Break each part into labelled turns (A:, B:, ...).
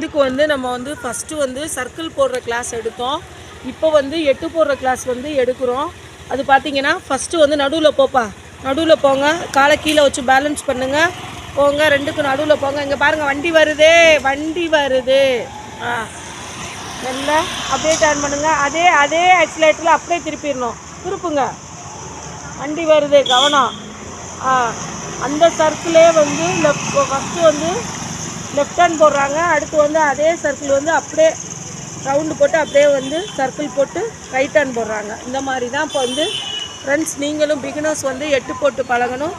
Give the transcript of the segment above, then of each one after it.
A: இதுக்கு வந்து நம்ம வந்து ஃபஸ்ட்டு வந்து சர்க்கிள் போடுற கிளாஸ் எடுத்தோம். இப்போ வந்து 8 போடுற கிளாஸ் வந்து எடுக்கிறோம். அது பார்த்தீங்கன்னா ஃபஸ்ட்டு வந்து நடுவில் போப்பா, நடுவில் போங்க, காலை கீழே வச்சு பேலன்ஸ் பண்ணுங்கள், போங்க, 2க்கும் நடுவில் போங்க. இங்கே பாருங்கள் வண்டி வருது, வண்டி வருது. மெல்ல அப்படியே டர்ன் பண்ணுங்கள். அதே ஆக்சிலேட்டரில் அப்படியே திருப்பிடணும். திருப்புங்க, வண்டி வருது, கவனம். அந்த சர்க்கிளே வந்து ஃபஸ்ட்டு வந்து லெஃப்ட் ஹேண்ட் போடுறாங்க, அடுத்து வந்து அதே சர்க்கிள் வந்து அப்படியே ரவுண்டு போட்டு அப்படியே வந்து சர்க்கிள் போட்டு ரைட் ஹேண்ட் போடுறாங்க. இந்த மாதிரி தான் இப்போ வந்து ஃப்ரெண்ட்ஸ் நீங்களும் பிகினர்ஸ் வந்து 8 போட்டு பழகணும்.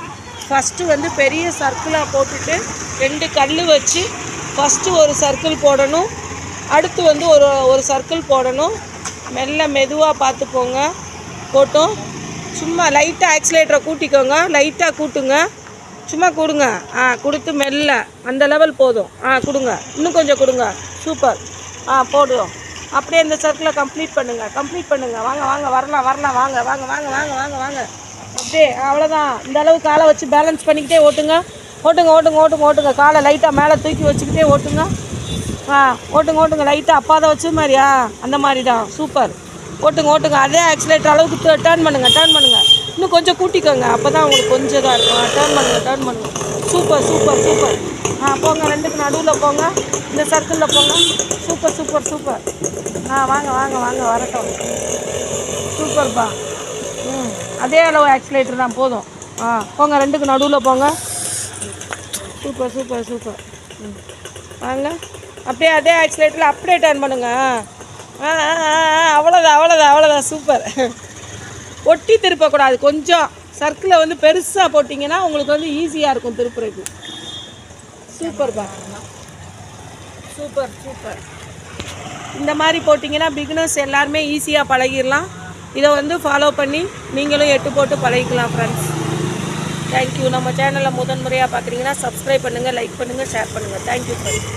A: ஃபஸ்ட்டு வந்து பெரிய சர்க்கிளாக போட்டுட்டு 2 கல் வச்சு ஃபஸ்ட்டு ஒரு சர்க்கிள் போடணும், அடுத்து வந்து ஒரு சர்க்கிள் போடணும். மெதுவாக பார்த்துக்கோங்க. போட்டோம், சும்மா லைட்டாக ஆக்சிலேட்டரை கூட்டிக்கோங்க, லைட்டாக கூட்டுங்க, சும்மா கொடுங்க. கொடுத்து மெல்ல அந்த லெவல் போதும். கொடுங்க, இன்னும் கொஞ்சம் கொடுங்க. சூப்பர். போடுவோம். அப்படியே இந்த சர்க்கிளை கம்ப்ளீட் பண்ணுங்கள். வாங்க வரலாம் வாங்க. அப்படியே அவ்வளோதான். இந்த அளவு காலை வச்சு பேலன்ஸ் பண்ணிக்கிட்டே ஓட்டுங்க. காலை லைட்டாக மேலே தூக்கி வச்சுக்கிட்டே ஓட்டுங்க. ஓட்டுங்க லைட்டாக அப்பா தான் வச்ச மாதிரியா, அந்த மாதிரி தான். சூப்பர். ஓட்டுங்க. அதே ஆக்சிலேட்டர் அளவுக்கு டர்ன் பண்ணுங்கள். இன்னும் கொஞ்சம் கூட்டிக்கோங்க, அப்போ தான் உங்களுக்கு கொஞ்சம் இதாக இருக்கும். டர்ன் பண்ணுங்கள். சூப்பர். போங்க, 2க்கு நடுவில் போங்க, இந்த சர்க்கிளில் போங்க. சூப்பர். வாங்க வரட்டும். சூப்பர்ப்பா. அதே அளவு ஆக்சிலேட்டர் தான் போதும். போங்க, 2க்கு நடுவில் போங்க. சூப்பர். வாங்க, அப்படியே அதே ஆக்சிலேட்டரில் அப்படியே டர்ன் பண்ணுங்க. அவ்வளோதான். சூப்பர். ஒட்டி திருப்பக்கூடாது. கொஞ்சம் சர்க்கிளை வந்து பெருசாக போட்டிங்கன்னா உங்களுக்கு வந்து ஈஸியாக இருக்கும் திருப்புறதுக்கு. சூப்பர்ப்பா. சூப்பர். இந்த மாதிரி போட்டிங்கன்னா பிகினர்ஸ் எல்லாருமே ஈஸியாக பழகிடலாம். இதை வந்து ஃபாலோ பண்ணி நீங்களும் 8 போட்டு பழகிக்கலாம் ஃப்ரெண்ட்ஸ். தேங்க்யூ. நம்ம சேனலில் முதன்முறையாக பார்க்குறீங்கன்னா சப்ஸ்கிரைப் பண்ணுங்கள், லைக் பண்ணுங்கள், ஷேர் பண்ணுங்கள். Thank you friends.